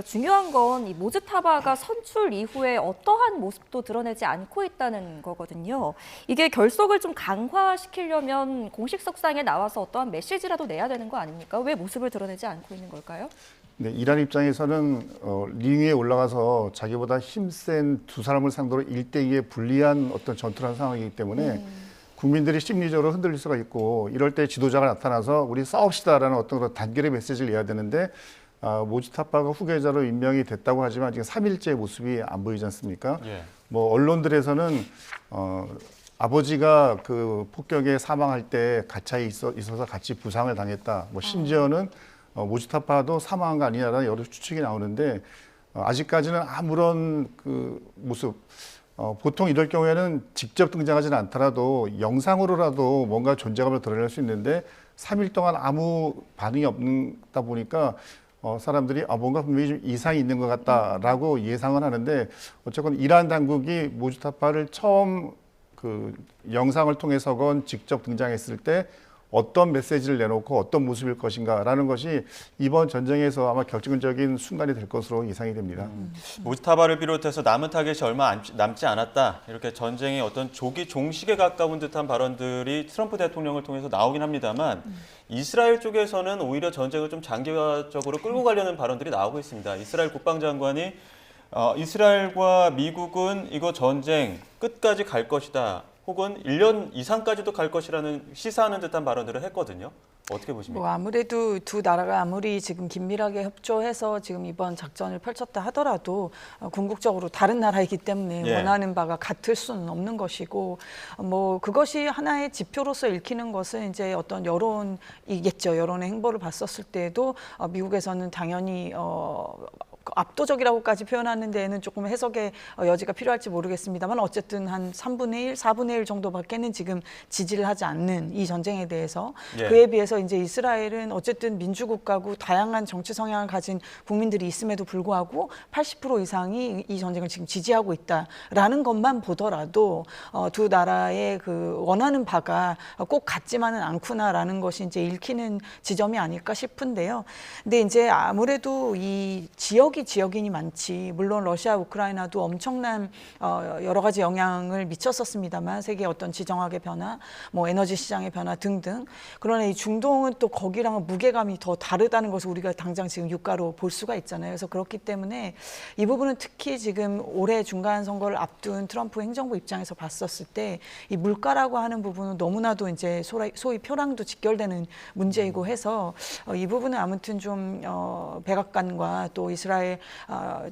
중요한 건 이 모즈타바가 선출 이후에 어떠한 모습도 드러내지 않고 있다는 거거든요. 이게 결속을 좀 강화시키려면 공식 석상에 나와서 어떠한 메시지라도 내야 되는 거 아닙니까? 왜 모습을 드러내지 않고 있는 걸까요? 네, 이란 입장에서는 링 위에 올라가서 자기보다 힘센 두 사람을 상대로 1대2의 불리한 어떤 전투를 한 상황이기 때문에 국민들이 심리적으로 흔들릴 수가 있고 이럴 때 지도자가 나타나서 우리 싸웁시다라는 어떤 그런 단결의 메시지를 내야 되는데 모지타파가 후계자로 임명이 됐다고 하지만 지금 3일째 모습이 안 보이지 않습니까? 예. 뭐 언론들에서는 아버지가 그 폭격에 사망할 때 가차에 있어서 같이 부상을 당했다. 뭐 심지어는 모지타파도 사망한 거 아니냐라는 여러 추측이 나오는데 아직까지는 아무런 그 모습 보통 이럴 경우에는 직접 등장하지는 않더라도 영상으로라도 뭔가 존재감을 드러낼 수 있는데 3일 동안 아무 반응이 없다 보니까 사람들이 뭔가 분명히 좀 이상이 있는 것 같다라고 예상은 하는데 어쨌건 이란 당국이 모지타파를 처음 그 영상을 통해서건 직접 등장했을 때 어떤 메시지를 내놓고 어떤 모습일 것인가라는 것이 이번 전쟁에서 아마 결정적인 순간이 될 것으로 예상이 됩니다. 모지타바를 비롯해서 남은 타겟이 얼마 남지 않았다. 이렇게 전쟁의 어떤 조기 종식에 가까운 듯한 발언들이 트럼프 대통령을 통해서 나오긴 합니다만 이스라엘 쪽에서는 오히려 전쟁을 좀 장기적으로 끌고 가려는 발언들이 나오고 있습니다. 이스라엘 국방장관이 이스라엘과 미국은 이거 전쟁 끝까지 갈 것이다. 혹은 1년 이상까지도 갈 것이라는 시사하는 듯한 발언들을 했거든요. 어떻게 보십니까? 뭐 아무래도 두 나라가 아무리 지금 긴밀하게 협조해서 지금 이번 작전을 펼쳤다 하더라도 궁극적으로 다른 나라이기 때문에 예. 원하는 바가 같을 수는 없는 것이고 뭐 그것이 하나의 지표로서 읽히는 것은 이제 어떤 여론이겠죠. 여론의 행보를 봤었을 때에도 미국에서는 당연히 압도적이라고까지 표현하는 데에는 조금 해석의 여지가 필요할지 모르겠습니다만 어쨌든 한 3분의 1, 4분의 1 정도밖에는 지금 지지를 하지 않는 이 전쟁에 대해서 예. 그에 비해서 이제 이스라엘은 어쨌든 민주국가고 다양한 정치 성향을 가진 국민들이 있음에도 불구하고 80% 이상이 이 전쟁을 지금 지지하고 있다라는 것만 보더라도 두 나라의 그 원하는 바가 꼭 같지만은 않구나라는 것이 이제 읽히는 지점이 아닐까 싶은데요. 근데 이제 아무래도 이 지역인이 많지. 물론 러시아, 우크라이나도 엄청난 여러 가지 영향을 미쳤었습니다만 세계의 어떤 지정학의 변화, 뭐 에너지 시장의 변화 등등. 그러나 이 중동은 또 거기랑은 무게감이 더 다르다는 것을 우리가 당장 지금 유가로 볼 수가 있잖아요. 그래서 그렇기 때문에 이 부분은 특히 지금 올해 중간 선거를 앞둔 트럼프 행정부 입장에서 봤었을 때 이 물가라고 하는 부분은 너무나도 이제 소위 표랑도 직결되는 문제이고 해서 이 부분은 아무튼 좀 백악관과 또 이스라엘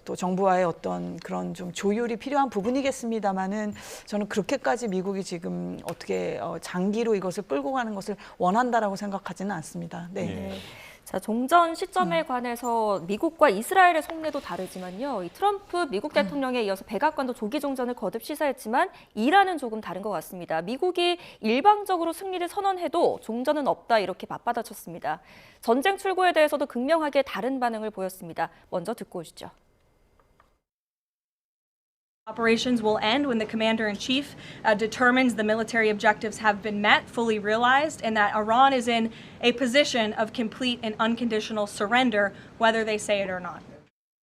또 정부와의 어떤 그런 좀 조율이 필요한 부분이겠습니다만은 저는 그렇게까지 미국이 지금 어떻게 장기로 이것을 끌고 가는 것을 원한다라고 생각하지는 않습니다. 네. 네. 자, 종전 시점에 관해서 미국과 이스라엘의 속내도 다르지만요. 이 트럼프 미국 대통령에 이어서 백악관도 조기 종전을 거듭 시사했지만 이란은 조금 다른 것 같습니다. 미국이 일방적으로 승리를 선언해도 종전은 없다 이렇게 맞받아쳤습니다. 전쟁 출구에 대해서도 극명하게 다른 반응을 보였습니다. 먼저 듣고 오시죠. Operations will end when the commander-in-chief determines the military objectives have been met, fully realized, and that Iran is in a position of complete and unconditional surrender, whether they say it or not.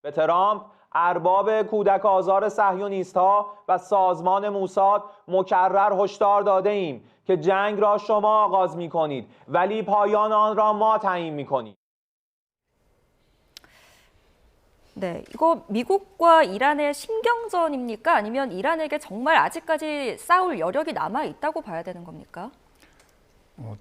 به ترامپ ارباب کودک آزار صهیونیست‌ها و سازمان موساد مکرر هشدار داده ایم که جنگ را شما آغاز می‌کنید ولی پایان آن را ما تعیین می‌کنیم. 네, 이거 미국과 이란의 신경전입니까? 아니면 이란에게 정말 아직까지 싸울 여력이 남아 있다고 봐야 되는 겁니까?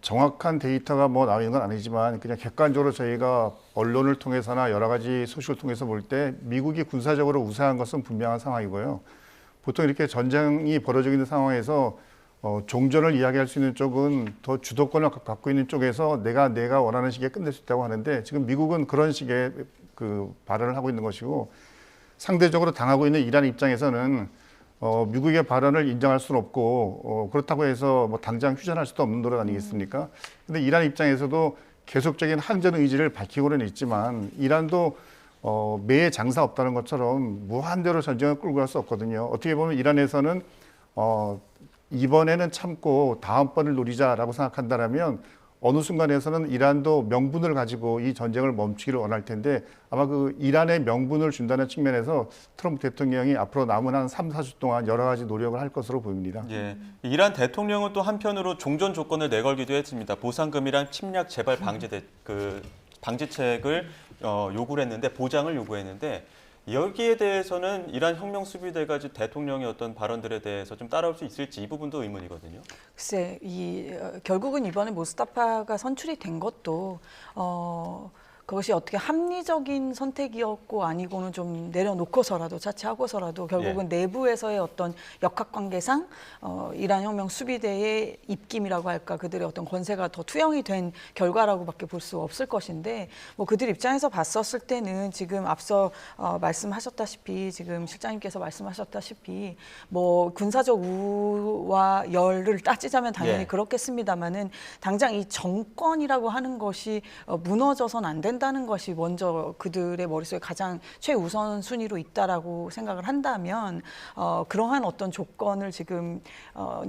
정확한 데이터가 뭐 나와 있는 건 아니지만 그냥 객관적으로 저희가 언론을 통해서나 여러 가지 소식을 통해서 볼 때 미국이 군사적으로 우세한 것은 분명한 상황이고요. 보통 이렇게 전쟁이 벌어지고 있는 상황에서 종전을 이야기할 수 있는 쪽은 더 주도권을 갖고 있는 쪽에서 내가 원하는 시기에 끝낼 수 있다고 하는데 지금 미국은 그런 식의 그 발언을 하고 있는 것이고 상대적으로 당하고 있는 이란 입장에서는 미국의 발언을 인정할 수는 없고 그렇다고 해서 뭐 당장 휴전할 수도 없는 노릇 아니겠습니까? 근데 이란 입장에서도 계속적인 항전 의지를 밝히고는 있지만 이란도 매의 장사 없다는 것처럼 무한대로 전쟁을 끌고 갈 수 없거든요. 어떻게 보면 이란에서는 이번에는 참고 다음번을 노리자라고 생각한다면 어느 순간에서는 이란도 명분을 가지고 이 전쟁을 멈추기를 원할 텐데 아마 그 이란의 명분을 준다는 측면에서 트럼프 대통령이 앞으로 남은 한 3, 4주 동안 여러 가지 노력을 할 것으로 보입니다. 예, 이란 대통령은 또 한편으로 종전 조건을 내걸기도 했습니다. 보상금이랑 침략 재발 방지책을 요구를 했는데 보장을 요구했는데 여기에 대해서는 이란 혁명 수비대가 대통령의 어떤 발언들에 대해서 좀 따라올 수 있을지 이 부분도 의문이거든요. 글쎄, 결국은 이번에 모스타파가 선출이 된 것도 그것이 어떻게 합리적인 선택이었고 아니고는 좀 내려놓고서라도 자체하고서라도 결국은 내부에서의 어떤 역학관계상 이란 혁명 수비대의 입김이라고 할까 그들의 어떤 권세가 더 투영이 된 결과라고밖에 볼 수 없을 것인데 뭐 그들 입장에서 봤었을 때는 지금 앞서 말씀하셨다시피 지금 실장님께서 말씀하셨다시피 뭐 군사적 우와 열을 따지자면 당연히 그렇겠습니다만은 당장 이 정권이라고 하는 것이 무너져선 안 된다는 것이 먼저 그들의 머릿속에 가장 최우선 순위로 있다라고 생각을 한다면 그러한 어떤 조건을 지금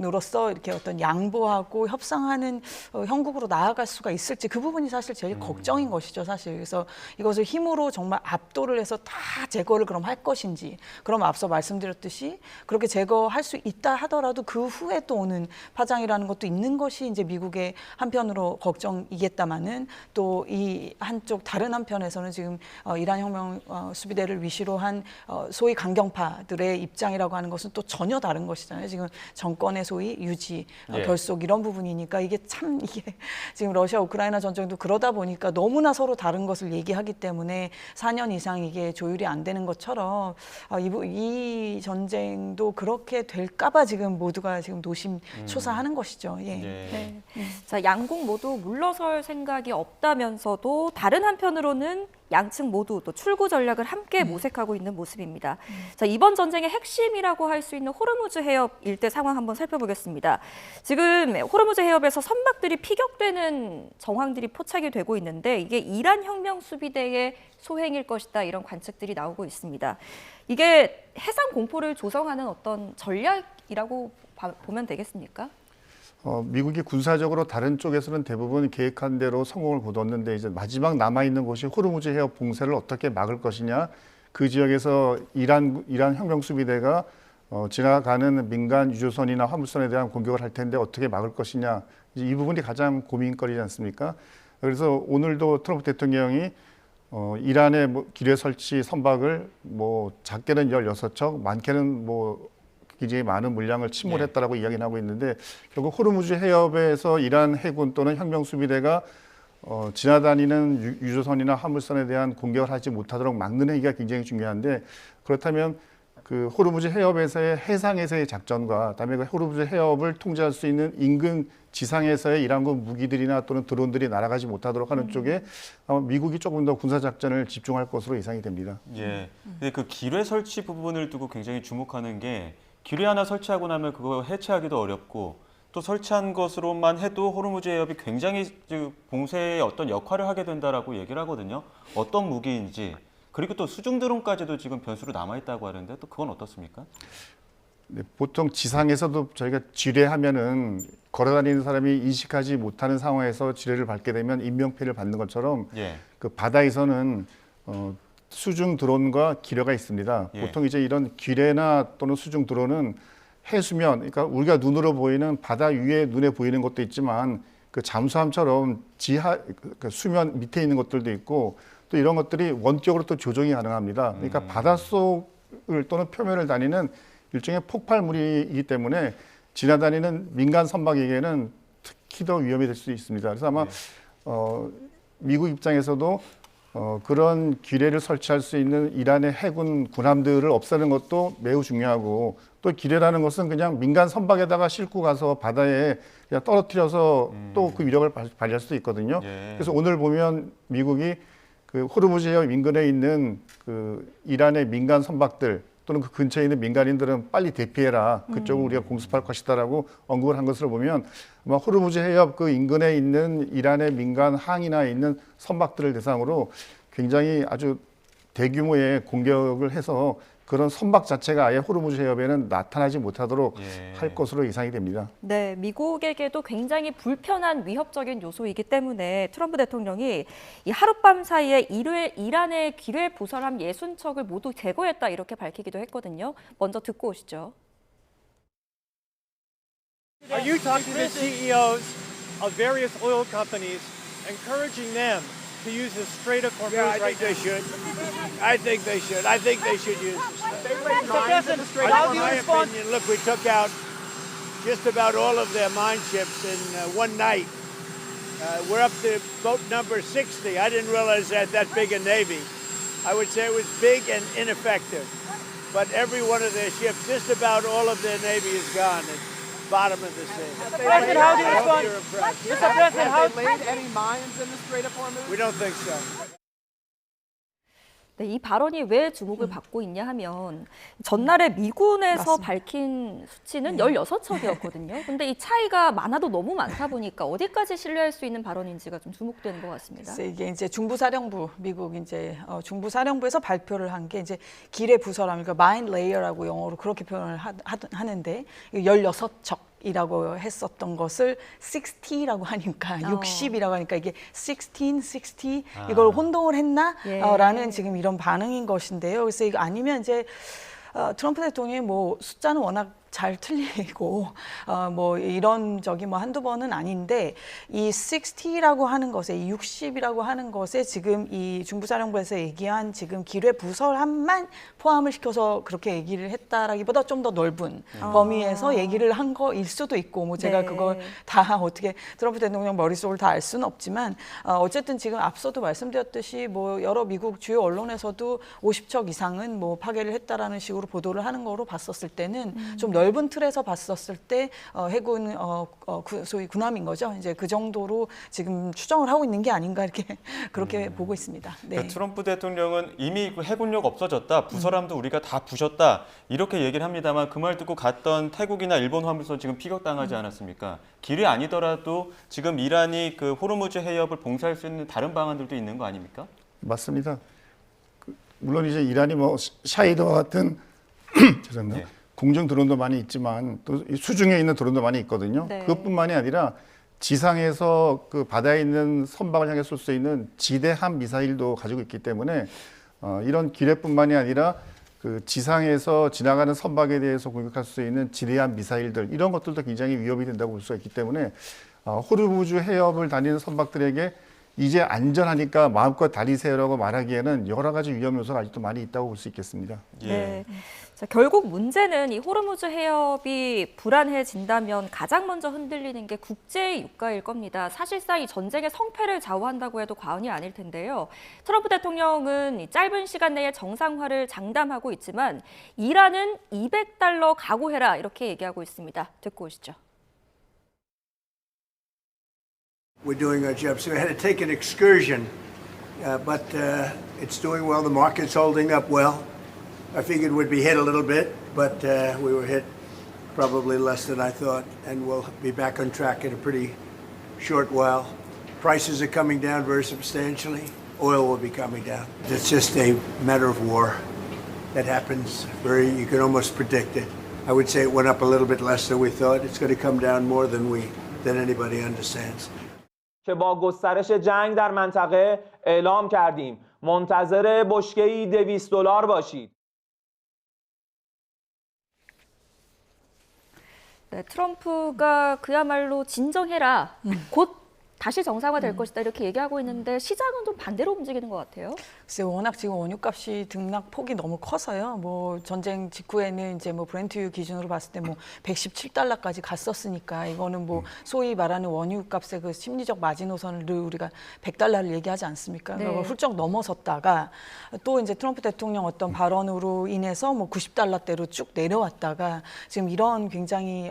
으로써 이렇게 어떤 양보하고 협상하는 형국으로 나아갈 수가 있을지 그 부분이 사실 제일 걱정인 것이죠, 사실. 그래서 이것을 힘으로 정말 압도를 해서 다 제거를 그럼 할 것인지, 그럼 앞서 말씀드렸듯이 그렇게 제거할 수 있다 하더라도 그 후에 또 오는 파장이라는 것도 있는 것이 이제 미국의 한편으로 걱정이겠다마는 또 이 한쪽 다른 한편에서는 지금 이란 혁명 수비대를 위시로 한 소위 강경파들의 입장이라고 하는 것은 또 전혀 다른 것이잖아요. 지금 정권의 소위 유지, 결속 이런 부분이니까 이게 지금 러시아 우크라이나 전쟁도 그러다 보니까 너무나 서로 다른 것을 얘기하기 때문에 4년 이상 이게 조율이 안 되는 것처럼 이 전쟁도 그렇게 될까봐 지금 모두가 지금 노심초사하는 것이죠. 네. 자, 양국 모두 물러설 생각이 없다면서도 다른 한편으로는 양측 모두 또 출구 전략을 함께 모색하고 있는 모습입니다. 자, 이번 전쟁의 핵심이라고 할 수 있는 호르무즈 해협 일대 상황 한번 살펴보겠습니다. 지금 호르무즈 해협에서 선박들이 피격되는 정황들이 포착이 되고 있는데 이게 이란 혁명 수비대의 소행일 것이다 이런 관측들이 나오고 있습니다. 이게 해상 공포를 조성하는 어떤 전략이라고 보면 되겠습니까? 미국이 군사적으로 다른 쪽에서는 대부분 계획한 대로 성공을 거뒀는데 이제 마지막 남아있는 곳이 호르무즈 해협 봉쇄를 어떻게 막을 것이냐, 그 지역에서 이란 혁명 수비대가 지나가는 민간 유조선이나 화물선에 대한 공격을 할 텐데 어떻게 막을 것이냐, 이제 이 부분이 가장 고민거리지 않습니까? 그래서 오늘도 트럼프 대통령이 이란의 기뢰 설치 선박을 작게는 16척, 많게는 굉장히 많은 물량을 침몰했다라고 이야기를 하고 있는데 결국 호르무즈 해협에서 이란 해군 또는 혁명 수비대가 지나다니는 유조선이나 화물선에 대한 공격을 하지 못하도록 막는 행위가 굉장히 중요한데, 그렇다면 그 호르무즈 해협에서의 해상에서의 작전과 그다음에 그 호르무즈 해협을 통제할 수 있는 인근 지상에서의 이란군 무기들이나 또는 드론들이 날아가지 못하도록 하는 쪽에 아마 미국이 조금 더 군사 작전을 집중할 것으로 예상이 됩니다. 예. 근데 그 기뢰 설치 부분을 두고 굉장히 주목하는 게 기뢰 하나 설치하고 나면 그거 해체하기도 어렵고 또 설치한 것으로만 해도 호르무즈 해협이 굉장히 봉쇄의 어떤 역할을 하게 된다라고 얘기를 하거든요. 어떤 무기인지, 그리고 또 수중 드론까지도 지금 변수로 남아 있다고 하는데 또 그건 어떻습니까? 네, 보통 지상에서도 저희가 지뢰하면은 걸어다니는 사람이 인식하지 못하는 상황에서 지뢰를 밟게 되면 인명피해를 받는 것처럼 그 바다에서는 수중 드론과 기뢰가 있습니다. 보통 이제 이런 기뢰나 또는 수중 드론은 해수면, 그러니까 우리가 눈으로 보이는 바다 위에 눈에 보이는 것도 있지만 그 잠수함처럼 그 수면 밑에 있는 것들도 있고 또 이런 것들이 원격으로 또 조정이 가능합니다. 그러니까 바닷속을 또는 표면을 다니는 일종의 폭발물이기 때문에 지나다니는 민간 선박에게는 특히 더 위험이 될 수 있습니다. 그래서 아마 미국 입장에서도 그런 기뢰를 설치할 수 있는 이란의 해군 군함들을 없애는 것도 매우 중요하고, 또 기뢰라는 것은 그냥 민간 선박에다가 싣고 가서 바다에 그냥 떨어뜨려서 또 그 위력을 발휘할 수도 있거든요. 그래서 오늘 보면 미국이 그 호르무즈 해협 인근에 있는 그 이란의 민간 선박들 또는 그 근처에 있는 민간인들은 빨리 대피해라, 그쪽을 우리가 공습할 것이다라고 언급을 한 것으로 보면 아마 호르무즈 해협 그 인근에 있는 이란의 민간 항이나 있는 선박들을 대상으로 굉장히 아주 대규모의 공격을 해서 그런 선박 자체가 아예 호르무즈 해협에는 나타나지 못하도록 예. 할 것으로 예상이 됩니다. 네, 미국에게도 굉장히 불편한 위협적인 요소이기 때문에 트럼프 대통령이 이 하룻밤 사이에 이란의 기뢰 부설함 60척을 모두 제거했다 이렇게 밝히기도 했거든요. 먼저 듣고 오시죠. Are you talking to CEOs of various oil companies, encouraging them to use the Strait of Hormuz Yeah, I right think they now? should. I think they should. I think they should use this. Mr. President, how do you In my respond? opinion, look, we took out just about all of their mine ships in one night. We're up to boat number 60. I didn't realize they had that big a navy. I would say it was big and ineffective. But every one of their ships, just about all of their navy is gone. At the bottom of the sea. Mr. President, how do you I hope respond? you're impressed. Mr. President, how any mines in the Strait of Hormuz? We don't think so. 네, 이 발언이 왜 주목을 받고 있냐 하면 전날에 미군에서 맞습니다. 밝힌 수치는 16척이었거든요. 근데 이 차이가 많아도 너무 많다 보니까 어디까지 신뢰할 수 있는 발언인지가 좀 주목되는 것 같습니다. 글쎄, 이게 이제 중부사령부 미국 이제 중부사령부에서 발표를 한 게 이제 기뢰 부설함, 그러니까 마인 레이어라고 영어로 그렇게 표현을 하는데 16척. 이라고 했었던 것을 60라고 하니까 60이라고 하니까 이게 16, 60 이걸 혼동을 했나? 예. 라는 지금 이런 반응인 것인데요. 그래서 이거 아니면 이제 트럼프 대통령이 뭐 숫자는 워낙 잘 틀리고 뭐 이런 적이 뭐 한두 번은 아닌데 이 60라고 하는 것에 이 60이라고 하는 것에 지금 이 중부사령부에서 얘기한 지금 기뢰 부설함만 포함을 시켜서 그렇게 얘기를 했다라기보다 좀 더 넓은 범위에서 얘기를 한 거일 수도 있고 뭐 제가 네. 그걸 다 어떻게 트럼프 대통령 머릿속을 다 알 수는 없지만 어쨌든 지금 앞서도 말씀드렸듯이 뭐 여러 미국 주요 언론에서도 50척 이상은 뭐 파괴를 했다라는 식으로 보도를 하는 거로 봤었을 때는 좀 넓은 틀에서 봤었을 때 해군 소위 군함인 거죠. 이제 그 정도로 지금 추정을 하고 있는 게 아닌가 이렇게 그렇게 보고 있습니다. 네. 그러니까 트럼프 대통령은 이미 그 해군력 없어졌다, 부설함도 우리가 다 부셨다 이렇게 얘기를 합니다만 그 말 듣고 갔던 태국이나 일본 화물선 지금 피격당하지 않았습니까? 길이 아니더라도 지금 이란이 그 호르무즈 해협을 봉쇄할 수 있는 다른 방안들도 있는 거 아닙니까? 맞습니다. 물론 이제 이란이 뭐 샤이드와 같은 죄송합니다. 네. 공중 드론도 많이 있지만 또 수중에 있는 드론도 많이 있거든요. 네. 그것뿐만이 아니라 지상에서 그 바다에 있는 선박을 향해 쏠 수 있는 지대함 미사일도 가지고 있기 때문에 이런 기뢰뿐만이 아니라 그 지상에서 지나가는 선박에 대해서 공격할 수 있는 지대함 미사일들 이런 것들도 굉장히 위협이 된다고 볼 수가 있기 때문에 호르무즈 해협을 다니는 선박들에게 이제 안전하니까 마음껏 다니세요라고 말하기에는 여러 가지 위험 요소가 아직도 많이 있다고 볼 수 있겠습니다. 예. 네. 자, 결국 문제는 이 호르무즈 해협이 불안해진다면 가장 먼저 흔들리는 게 국제 유가일 겁니다. 사실상 이 전쟁의 성패를 좌우한다고 해도 과언이 아닐 텐데요. 트럼프 대통령은 이 짧은 시간 내에 정상화를 장담하고 있지만 이란은 $200 각오해라 이렇게 얘기하고 있습니다. 듣고 오시죠. We're doing our job. So we had to take an excursion, but it's doing well. The market's holding up well. I figured we'd be hit a little bit, but we were hit probably less than I thought, and we'll be back on track in a pretty short while. Prices are coming down very substantially. Oil will be coming down. It's just a matter of war. That happens you can almost predict it. I would say it went up a little bit less than we thought. It's going to come down more than anybody understands. که با گسترش جنگ در منطقه اعلام کردیم منتظر بشکه‌ای $200 باشید. 네, 트럼프가 그야말로 진정해라. 곧 다시 정상화될 것이다 이렇게 얘기하고 있는데 시장은 좀 반대로 움직이는 것 같아요. 글쎄 워낙 지금 원유값이 등락 폭이 너무 커서요. 뭐 전쟁 직후에는 이제 뭐 브렌트유 기준으로 봤을 때 뭐 $117까지 갔었으니까 이거는 뭐 소위 말하는 원유값의 그 심리적 마지노선을 우리가 $100를 얘기하지 않습니까? 네. 그걸 훌쩍 넘어섰다가 또 이제 트럼프 대통령 어떤 발언으로 인해서 뭐 $90대로 쭉 내려왔다가 지금 이런 굉장히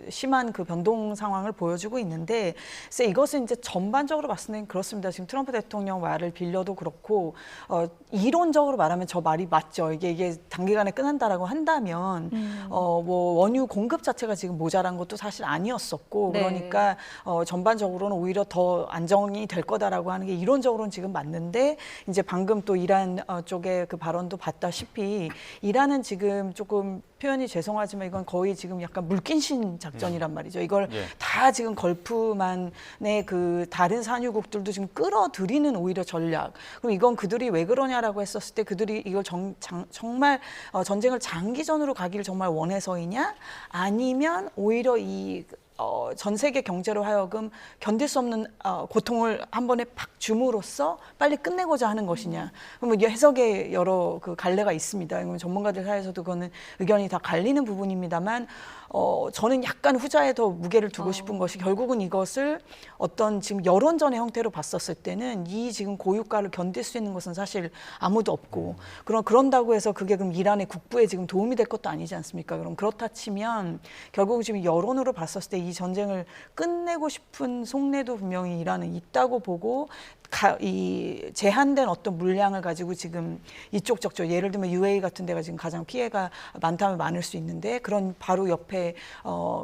심한 그 변동 상황을 보여주고 있는데 글쎄 이것은 이제 전반적으로 봤을 때는 그렇습니다. 지금 트럼프 대통령 말을 빌려도 그렇고 이론적으로 말하면 저 말이 맞죠. 이게 단기간에 끝난다라고 한다면 뭐 원유 공급 자체가 지금 모자란 것도 사실 아니었었고 네. 그러니까 전반적으로는 오히려 더 안정이 될 거다라고 하는 게 이론적으로는 지금 맞는데 이제 방금 또 이란 쪽의 그 발언도 봤다시피 이란은 지금 조금 표현이 죄송하지만 이건 거의 지금 약간 물귀신 작전이란 말이죠. 이걸 예. 다 지금 걸프만의 그 다른 산유국들도 지금 끌어들이는 오히려 전략. 그럼 이건 그들이 왜 그러냐라고 했었을 때 그들이 이걸 정말 전쟁을 장기전으로 가기를 정말 원해서이냐? 아니면 오히려 전 세계 경제로 하여금 견딜 수 없는 고통을 한 번에 팍 줌으로써 빨리 끝내고자 하는 것이냐. 그러면 해석에 여러 그 갈래가 있습니다. 전문가들 사이에서도 그거는 의견이 다 갈리는 부분입니다만 저는 약간 후자에 더 무게를 두고 싶은 것이 결국은 이것을 어떤 지금 여론전의 형태로 봤었을 때는 이 지금 고유가를 견딜 수 있는 것은 사실 아무도 없고 그런다고 해서 그게 그럼 이란의 국부에 지금 도움이 될 것도 아니지 않습니까? 그럼 그렇다 치면 결국 지금 여론으로 봤었을 때 이 전쟁을 끝내고 싶은 속내도 분명히 이란은 있다고 보고 이 제한된 어떤 물량을 가지고 지금 이쪽 저쪽 예를 들면 UAE 같은 데가 지금 가장 피해가 많다면 많을 수 있는데 그런 바로 옆에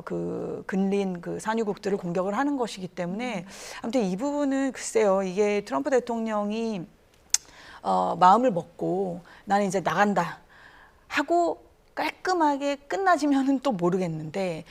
그 근린 그 산유국들을 공격을 하는 것이기 때문에 아무튼 이 부분은 글쎄요 이게 트럼프 대통령이 마음을 먹고 나는 이제 나간다 하고 깔끔하게 끝나지면은 또 모르겠는데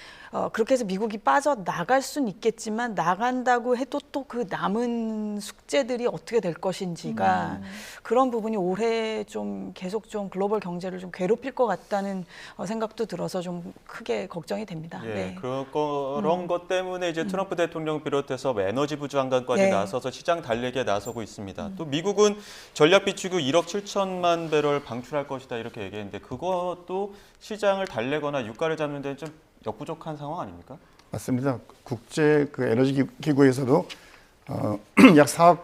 그렇게 해서 미국이 빠져나갈 수는 있겠지만 나간다고 해도 또 그 남은 숙제들이 어떻게 될 것인지가 그런 부분이 올해 좀 계속 좀 글로벌 경제를 좀 괴롭힐 것 같다는 생각도 들어서 좀 크게 걱정이 됩니다. 예, 네. 그런 것 때문에 이제 트럼프 대통령 비롯해서 에너지부 장관까지 네. 나서서 시장 달래기에 나서고 있습니다. 또 미국은 전략 비축유 1억 7천만 배럴 방출할 것이다 이렇게 얘기했는데 그것도 시장을 달래거나 유가를 잡는 데는 좀 역부족한 상황 아닙니까? 맞습니다. 국제 그 에너지 기구에서도 약 4억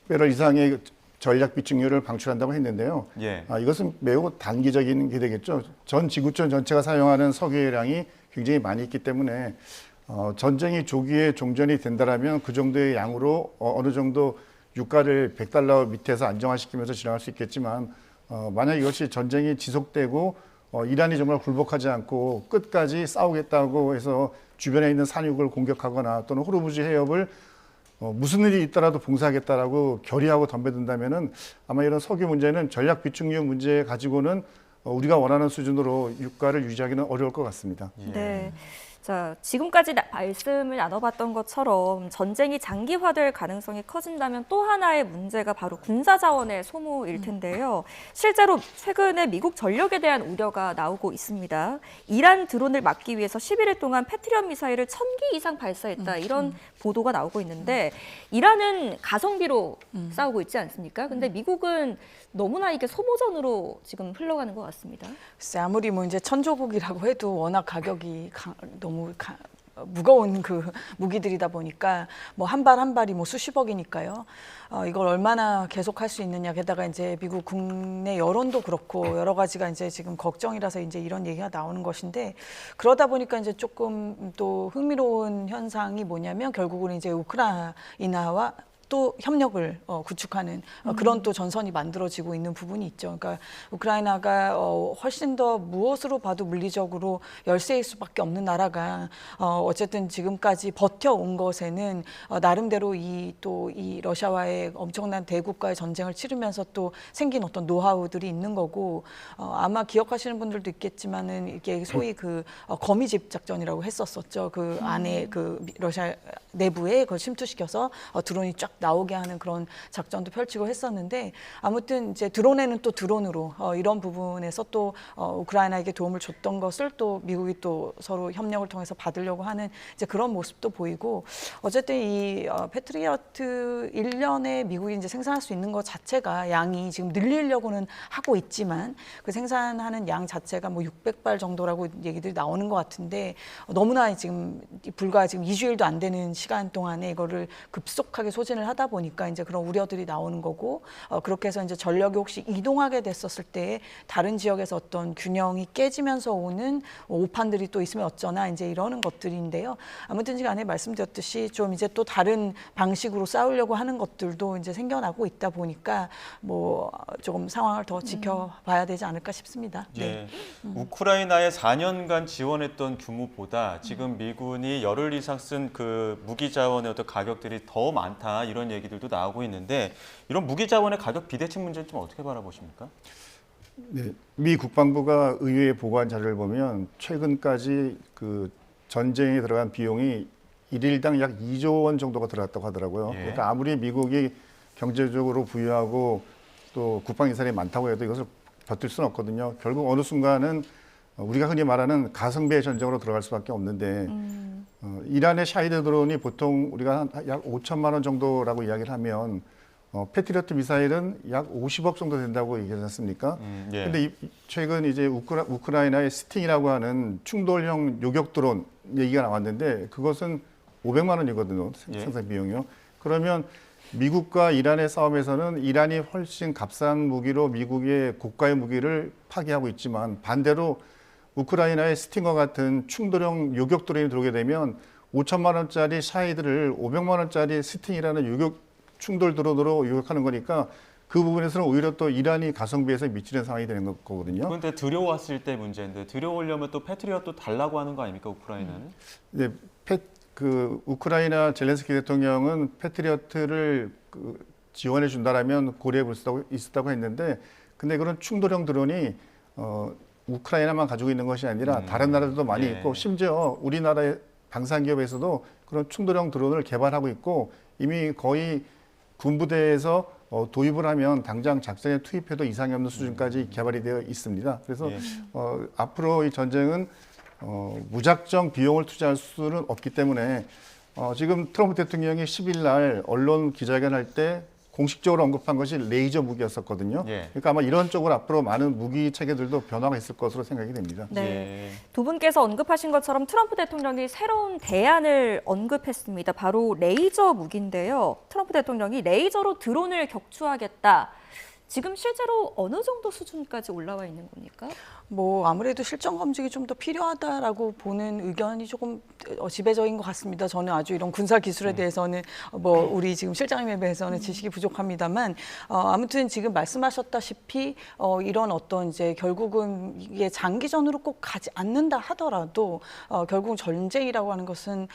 배럴 이상의 전략 비축유를 방출한다고 했는데요. 예. 이것은 매우 단기적인 게 되겠죠. 전 지구촌 전체가 사용하는 석유량이 굉장히 많이 있기 때문에 전쟁이 조기에 종전이 된다라면 그 정도의 양으로 어느 정도 유가를 $100 밑에서 안정화시키면서 진행할 수 있겠지만 만약 이것이 전쟁이 지속되고 이란이 정말 굴복하지 않고 끝까지 싸우겠다고 해서 주변에 있는 산유국을 공격하거나 또는 호르무즈 해협을 무슨 일이 있더라도 봉사하겠다라고 결의하고 덤벼든다면은 아마 이런 석유 문제는 전략 비축유 문제 가지고는 우리가 원하는 수준으로 유가를 유지하기는 어려울 것 같습니다. 네. 자, 지금까지 말씀을 나눠봤던 것처럼 전쟁이 장기화될 가능성이 커진다면 또 하나의 문제가 바로 군사 자원의 소모일 텐데요. 실제로 최근에 미국 전력에 대한 우려가 나오고 있습니다. 이란 드론을 막기 위해서 11일 동안 패트리엇 미사일을 1000기 이상 발사했다 이런 보도가 나오고 있는데 이란은 가성비로 싸우고 있지 않습니까? 근데 미국은 너무나 이게 소모전으로 지금 흘러가는 것 같습니다. 글쎄 아무리 뭐 이제 천조국이라고 해도 워낙 가격이 너무 무거운 그 무기들이다 보니까 뭐 한 발 한 발이 뭐 수십억이니까요. 이걸 얼마나 계속할 수 있느냐. 게다가 이제 미국 국내 여론도 그렇고 여러 가지가 이제 지금 걱정이라서 이제 이런 얘기가 나오는 것인데 그러다 보니까 이제 조금 또 흥미로운 현상이 뭐냐면 결국은 이제 우크라이나와 또 협력을 구축하는 그런 또 전선이 만들어지고 있는 부분이 있죠. 그러니까 우크라이나가 훨씬 더 무엇으로 봐도 물리적으로 열세일 수밖에 없는 나라가 어쨌든 지금까지 버텨온 것에는 나름대로 이 러시아와의 엄청난 대국가의 전쟁을 치르면서 또 생긴 어떤 노하우들이 있는 거고 아마 기억하시는 분들도 있겠지만은 이게 소위 그 거미집 작전이라고 했었었죠. 그 안에 그 러시아 내부에 그걸 침투시켜서 드론이 쫙 나오게 하는 그런 작전도 펼치고 했었는데 아무튼 이제 드론에는 또 드론으로 이런 부분에서 또 우크라이나에게 도움을 줬던 것을 또 미국이 또 서로 협력을 통해서 받으려고 하는 이제 그런 모습도 보이고 어쨌든 이 패트리어트 1년에 미국이 이제 생산할 수 있는 것 자체가 양이 지금 늘리려고는 하고 있지만 그 생산하는 양 자체가 뭐 600발 정도라고 얘기들이 나오는 것 같은데 너무나 지금 불과 지금 2주일도 안 되는 시간 동안에 이거를 급속하게 소진을 하다 보니까 이제 그런 우려들이 나오는 거고 그렇게 해서 이제 전력이 혹시 이동하게 됐었을 때 다른 지역에서 어떤 균형이 깨지면서 오는 오판들이 또 있으면 어쩌나 이제 이러는 것들인데요. 아무튼 간에 말씀드렸듯이 좀 이제 또 다른 방식으로 싸우려고 하는 것들도 이제 생겨나고 있다 보니까 뭐 조금 상황을 더 지켜봐야 되지 않을까 싶습니다. 예. 우크라이나에 4년간 지원했던 규모보다 지금 미군이 열흘 이상 쓴 그 무기 자원의 어떤 가격들이 더 많다 이런 얘기들도 나오고 있는데 이런 무기 자원의 가격 비대칭 문제는 좀 어떻게 바라보십니까? 네, 미 국방부가 의회에 보고한 자료를 보면 최근까지 그 전쟁에 들어간 비용이 일일당 약 2조 원 정도가 들어갔다고 하더라고요. 예. 그러니까 아무리 미국이 경제적으로 부유하고 또 국방 예산이 많다고 해도 이것을 버틸 수는 없거든요. 결국 어느 순간은 우리가 흔히 말하는 가성비의 전쟁으로 들어갈 수밖에 없는데 이란의 샤히드 드론이 보통 우리가 약 5천만 원 정도라고 이야기를 하면 패트리어트 미사일은 약 50억 정도 된다고 얘기하지 않습니까? 예. 근데 최근 이제 우크라이나의 스팅이라고 하는 충돌형 요격 드론 얘기가 나왔는데 그것은 500만 원이거든요. 예. 생산 비용이요. 그러면 미국과 이란의 싸움에서는 이란이 훨씬 값싼 무기로 미국의 고가의 무기를 파괴하고 있지만 반대로 우크라이나의 스팅과 같은 충돌형 요격 드론이 들어오게 되면 5천만 원짜리 샤히드를 500만 원짜리 스팅이라는 요격 충돌 드론으로 요격하는 거니까 그 부분에서는 오히려 또 이란이 가성비에서 미치는 상황이 되는 거거든요. 그런데 들여왔을 때 문제인데 들여오려면 또 패트리어트 달라고 하는 거 아닙니까 우크라이나는? 네, 그 우크라이나 젤렌스키 대통령은 패트리어트를 지원해 준다라면 고려해 볼 수 있었다고 했는데, 근데 그런 충돌형 드론이 우크라이나만 가지고 있는 것이 아니라 다른 나라들도 많이 네. 있고 심지어 우리나라의 방산 기업에서도 그런 충돌형 드론을 개발하고 있고 이미 거의 군부대에서 도입을 하면 당장 작전에 투입해도 이상이 없는 수준까지 개발이 되어 있습니다. 그래서 예. 앞으로 이 전쟁은 무작정 비용을 투자할 수는 없기 때문에 지금 트럼프 대통령이 10일 날 언론 기자회견할 때 공식적으로 언급한 것이 레이저 무기였었거든요. 예. 그러니까 아마 이런 쪽으로 앞으로 많은 무기 체계들도 변화가 있을 것으로 생각이 됩니다. 네. 예. 두 분께서 언급하신 것처럼 트럼프 대통령이 새로운 대안을 언급했습니다. 바로 레이저 무기인데요. 트럼프 대통령이 레이저로 드론을 격추하겠다. 지금 실제로 어느 정도 수준까지 올라와 있는 겁니까? 뭐 아무래도 실전 검증이 좀 더 필요하다라고 보는 의견이 조금 지배적인 것 같습니다. 저는 아주 이런 군사 기술에 대해서는 뭐 우리 지금 실장님에 비해서는 지식이 부족합니다만 아무튼 지금 말씀하셨다시피 이런 어떤 이제 결국은 이게 장기전으로 꼭 가지 않는다 하더라도 결국 전쟁이라고 하는 것은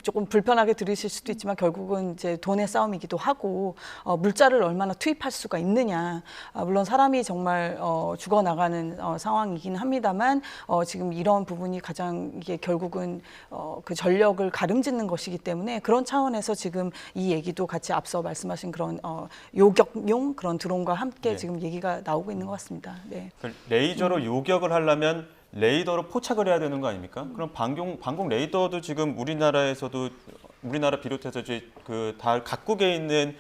조금 불편하게 들으실 수도 있지만 결국은 이제 돈의 싸움이기도 하고 물자를 얼마나 투입할 수가 있느냐. 물론 사람이 정말 죽어나가는 상황이긴 합니다만 지금 이런 부분이 가장 이게 결국은 그 전력을 가름짓는 것이기 때문에 그런 차원에서 지금 이 얘기도 같이 앞서 말씀하신 그런 요격용 그런 드론과 함께 네. 지금 얘기가 나오고 있는 것 같습니다. 네. 레이저로 요격을 하려면 레이더로 포착을 해야 되는 거 아닙니까? 그럼 방공 레이더도 지금 우리나라에서도 우리나라 비롯해서 다 각국에 있는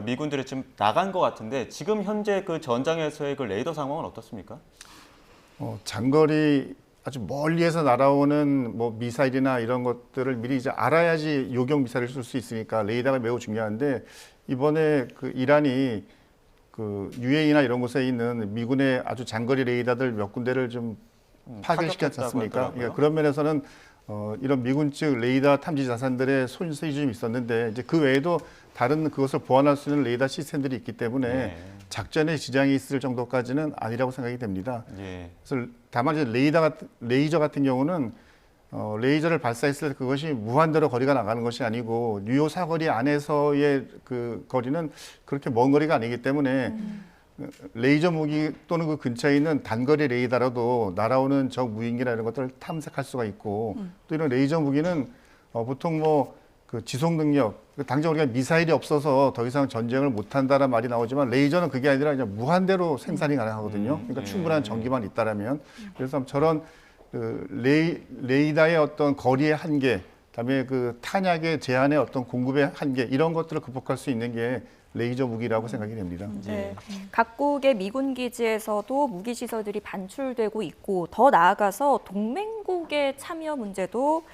미군들이 지금 나간 것 같은데 지금 현재 그 전장에서의 그 레이더 상황은 어떻습니까? 장거리 아주 멀리에서 날아오는 뭐 미사일이나 이런 것들을 미리 이제 알아야지 요격 미사일을 쏠 수 있으니까 레이더가 매우 중요한데 이번에 그 이란이 그 UAE나 이런 곳에 있는 미군의 아주 장거리 레이더들 몇 군데를 좀 파괴시켰지 않습니까? 그러니까 그런 면에서는 이런 미군 측 레이더 탐지 자산들의 손실이 좀 있었는데 이제 그 외에도 다른 그것을 보완할 수 있는 레이더 시스템들이 있기 때문에 네. 작전에 지장이 있을 정도까지는 아니라고 생각이 됩니다. 예. 그래서 다만 이제 레이저 같은 경우는 레이저를 발사했을 때 그것이 무한대로 거리가 나가는 것이 아니고 뉴욕 사거리 안에서의 그 거리는 그렇게 먼 거리가 아니기 때문에 레이저 무기 또는 그 근처에 있는 단거리 레이더라도 날아오는 적 무인기나 이런 것들을 탐색할 수가 있고 또 이런 레이저 무기는 보통 뭐 그 지속 능력, 당장 우리가 미사일이 없어서 더 이상 전쟁을 못한다는 말이 나오지만 레이저는 그게 아니라 그냥 무한대로 생산이 가능하거든요. 그러니까 충분한 전기만 있다라면 그래서 저런 그 레이더의 어떤 거리의 한계, 그다음에 그 탄약의 제한의 어떤 공급의 한계 이런 것들을 극복할 수 있는 게 레이저 무기라고 생각이 됩니다. 네. 각국의 미군 기지에서도 무기 시설들이 반출되고 있고 더 나아가서 동맹국의 참여 문제도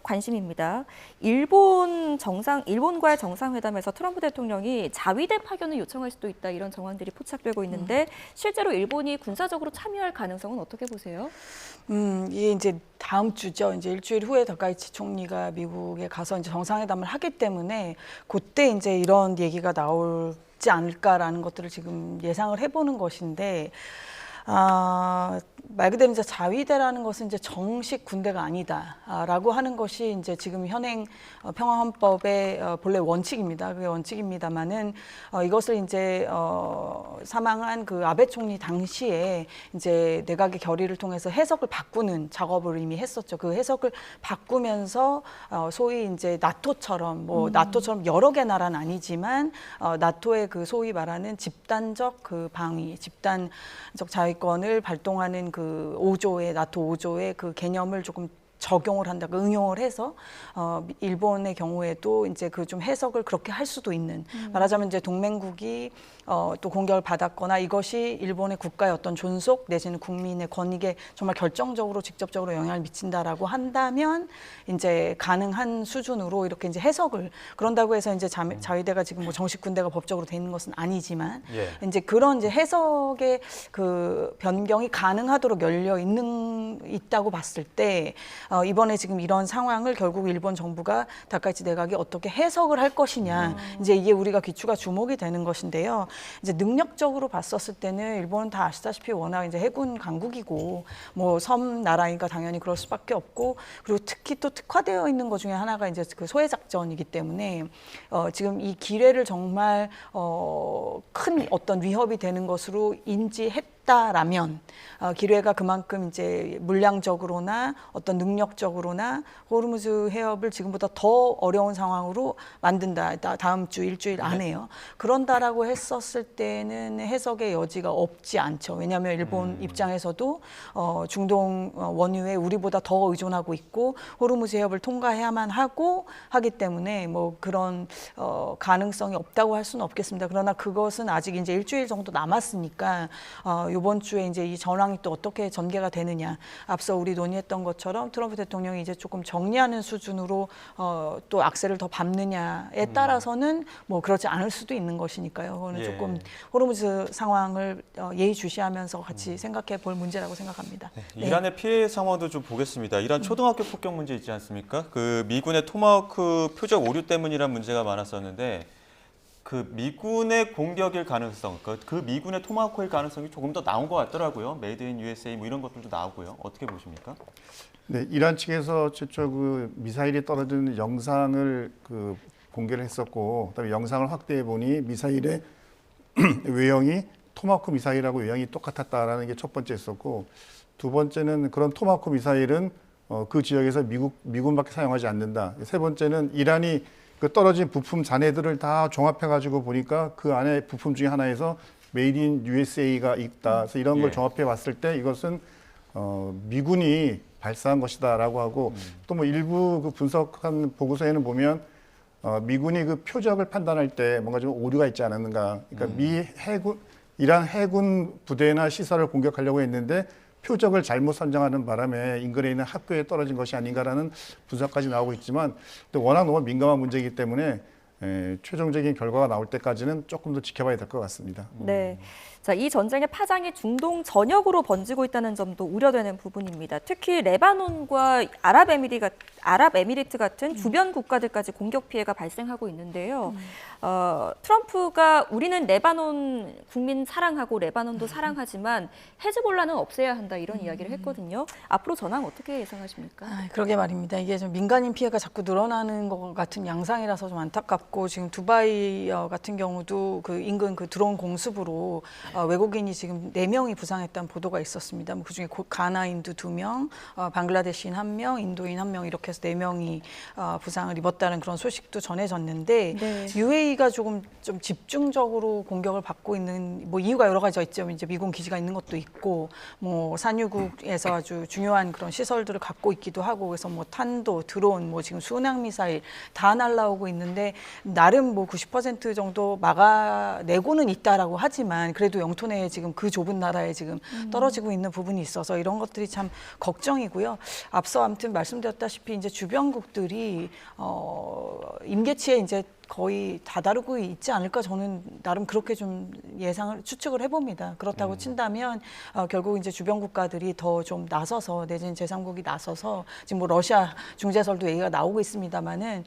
관심입니다. 일본과의 정상회담에서 트럼프 대통령이 자위대 파견을 요청할 수도 있다 이런 정황들이 포착되고 있는데 실제로 일본이 군사적으로 참여할 가능성은 어떻게 보세요? 이게 이제 다음 주죠. 이제 일주일 후에 다카이치 총리가 미국에 가서 이제 정상회담을 하기 때문에 그때 이제 이런 얘기가 나올지 않을까라는 것들을 지금 예상을 해보는 것인데. 말 그대로 이제 자위대라는 것은 이제 정식 군대가 아니다라고 하는 것이 이제 지금 현행 평화헌법의 본래 원칙입니다. 그게 원칙입니다만은 이것을 이제 사망한 그 아베 총리 당시에 이제 내각의 결의를 통해서 해석을 바꾸는 작업을 이미 했었죠. 그 해석을 바꾸면서 소위 이제 나토처럼 나토처럼 여러 개 나라는 아니지만 나토의 그 소위 말하는 집단적 그 방위, 집단적 자위권을 발동하는 그 5조의 나토 5조의 그 개념을 조금 적용을 한다, 응용을 해서 일본의 경우에도 이제 그 좀 해석을 그렇게 할 수도 있는 말하자면 이제 동맹국이 또 공격을 받았거나 이것이 일본의 국가의 어떤 존속 내지는 국민의 권익에 정말 결정적으로 직접적으로 영향을 미친다라고 한다면 이제 가능한 수준으로 이렇게 이제 해석을 그런다고 해서 이제 자위대가 지금 뭐 정식 군대가 법적으로 돼 있는 것은 아니지만 이제 그런 이제 해석의 그 변경이 가능하도록 있다고 봤을 때 이번에 지금 이런 상황을 결국 일본 정부가 다카이치 내각이 어떻게 해석을 할 것이냐 이제 이게 우리가 귀추가 주목이 되는 것인데요. 이제 능력적으로 봤었을 때는 일본은 다 아시다시피 워낙 이제 해군 강국이고 뭐 섬 나라니까 당연히 그럴 수밖에 없고 그리고 특히 또 특화되어 있는 것 중에 하나가 이제 그 소해 작전이기 때문에 지금 이 기회를 정말 큰 어떤 위협이 되는 것으로 인지했다라면 기뢰가 그만큼 이제 물량적으로나 어떤 능력적으로나 호르무즈 해협을 지금보다 더 어려운 상황으로 만든다. 다음 주 일주일 안에요. 그런다라고 했었을 때는 해석의 여지가 없지 않죠. 왜냐하면 일본 입장에서도 중동 원유에 우리보다 더 의존하고 있고 호르무즈 해협을 통과해야만 하기 때문에 뭐 그런 가능성이 없다고 할 수는 없겠습니다. 그러나 그것은 아직 이제 일주일 정도 남았으니까 이번 주에 이제 이 전황이 또 어떻게 전개가 되느냐. 앞서 우리 논의했던 것처럼 트럼프 대통령이 이제 조금 정리하는 수준으로 또 악셀을 더 밟느냐에 따라서는 뭐 그렇지 않을 수도 있는 것이니까요. 그거는 조금 호르무즈 상황을 예의주시하면서 같이 생각해 볼 문제라고 생각합니다. 네. 이란의 피해 상황도 좀 보겠습니다. 이란 초등학교 폭격 문제 있지 않습니까? 그 미군의 토마호크 표적 오류 때문이란 문제가 많았었는데 그 미군의 공격일 가능성, 그 미군의 토마호크일 가능성이 조금 더 나온 것 같더라고요. 메이드 인 USA 뭐 이런 것들도 나오고요. 어떻게 보십니까? 네, 이란 측에서 최초 그 미사일이 떨어지는 영상을 그 공개를 했었고, 그다음에 영상을 확대해 보니 미사일의 외형이 토마호크 미사일하고 외형이 똑같았다라는 게 첫 번째였었고, 두 번째는 그런 토마호크 미사일은 그 지역에서 미군밖에 사용하지 않는다. 세 번째는 이란이 그 떨어진 부품 잔해들을 다 종합해가지고 보니까 그 안에 부품 중에 하나에서 메이드 인 USA가 있다. 그래서 이런 걸 종합해 봤을 때 이것은 미군이 발사한 것이다라고 하고 또 뭐 일부 그 분석한 보고서에는 보면 미군이 그 표적을 판단할 때 뭔가 좀 오류가 있지 않았는가. 그러니까 이란 해군 부대나 시설을 공격하려고 했는데 표적을 잘못 선정하는 바람에 인근에 있는 학교에 떨어진 것이 아닌가라는 분석까지 나오고 있지만 또 워낙 너무 민감한 문제이기 때문에 최종적인 결과가 나올 때까지는 조금 더 지켜봐야 될 것 같습니다. 네. 자, 이 전쟁의 파장이 중동 전역으로 번지고 있다는 점도 우려되는 부분입니다. 특히 레바논과 아랍에미리트 같은 주변 국가들까지 공격 피해가 발생하고 있는데요. 트럼프가 우리는 레바논 국민 사랑하고 레바논도 사랑하지만 헤즈볼라는 없애야 한다 이런 이야기를 했거든요. 앞으로 전황 어떻게 예상하십니까? 그러게 말입니다. 이게 좀 민간인 피해가 자꾸 늘어나는 것 같은 양상이라서 좀 안타깝고 지금 두바이 같은 경우도 그 인근 그 드론 공습으로 외국인이 지금 4명이 부상했다는 보도가 있었습니다. 뭐 그중에 가나인도 2명, 방글라데시인 1명, 인도인 1명 이렇게 해서 4명이 부상을 입었다는 그런 소식도 전해졌는데 네. UAE가 조금 좀 집중적으로 공격을 받고 있는 뭐 이유가 여러 가지가 있죠. 이제 미군 기지가 있는 것도 있고 뭐 산유국에서 아주 중요한 그런 시설들을 갖고 있기도 하고 그래서 뭐 탄도, 드론, 뭐 지금 순항 미사일 다 날라오고 있는데 나름 뭐 90% 정도 막아내고는 있다라고 하지만 그래도 영토 내에 지금 그 좁은 나라에 지금 떨어지고 있는 부분이 있어서 이런 것들이 참 걱정이고요. 앞서 아무튼 말씀드렸다시피 이제 주변국들이 임계치에 이제 거의 다다르고 있지 않을까 저는 나름 그렇게 좀 추측을 해봅니다. 그렇다고 친다면 결국 이제 주변 국가들이 더 좀 나서서 내지는 제3국이 나서서 지금 뭐 러시아 중재설도 얘기가 나오고 있습니다만은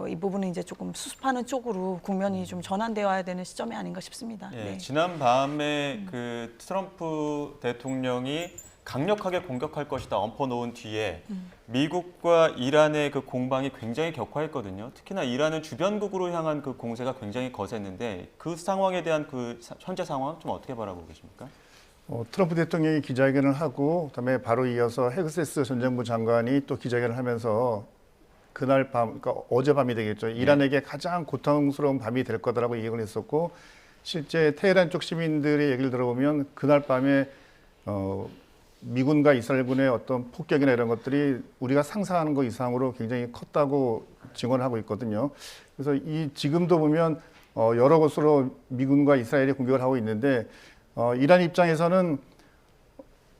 이 부분은 이제 조금 수습하는 쪽으로 국면이 좀 전환되어야 되는 시점이 아닌가 싶습니다. 예, 네. 지난 밤에 그 트럼프 대통령이 강력하게 공격할 것이다 엎어놓은 뒤에 미국과 이란의 그 공방이 굉장히 격화했거든요. 특히나 이란은 주변국으로 향한 그 공세가 굉장히 거셌는데 그 상황에 대한 그 현재 상황 좀 어떻게 바라보고 계십니까? 트럼프 대통령이 기자회견을 하고 그다음에 바로 이어서 헤그세스 전쟁부 장관이 또 기자회견을 하면서 그날 밤, 그러니까 어젯밤이 되겠죠. 이란에게 가장 고통스러운 밤이 될 거다라고 얘기를 했었고 실제 테헤란 쪽 시민들의 얘기를 들어보면 그날 밤에 미군과 이스라엘군의 어떤 폭격이나 이런 것들이 우리가 상상하는 것 이상으로 굉장히 컸다고 증언하고 있거든요. 그래서 지금도 보면 여러 곳으로 미군과 이스라엘이 공격을 하고 있는데 이란 입장에서는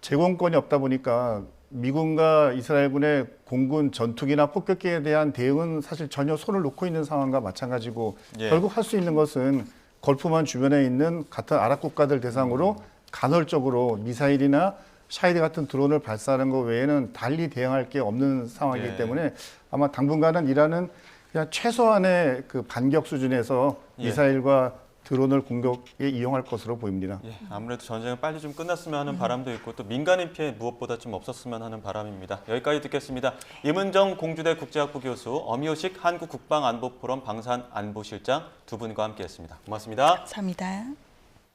제공권이 없다 보니까 미군과 이스라엘군의 공군 전투기나 폭격기에 대한 대응은 사실 전혀 손을 놓고 있는 상황과 마찬가지고 결국 할 수 있는 것은 걸프만 주변에 있는 같은 아랍 국가들 대상으로 간헐적으로 미사일이나 샤이드 같은 드론을 발사하는 것 외에는 달리 대응할 게 없는 상황이기 때문에 아마 당분간은 이란은 그냥 최소한의 그 반격 수준에서 미사일과 드론을 공격에 이용할 것으로 보입니다. 예, 아무래도 전쟁은 빨리 좀 끝났으면 하는 바람도 있고 또 민간인 피해 무엇보다 좀 없었으면 하는 바람입니다. 여기까지 듣겠습니다. 임은정 공주대 국제학부 교수, 엄효식 한국국방안보포럼 방산안보실장 두 분과 함께했습니다. 고맙습니다. 감사합니다.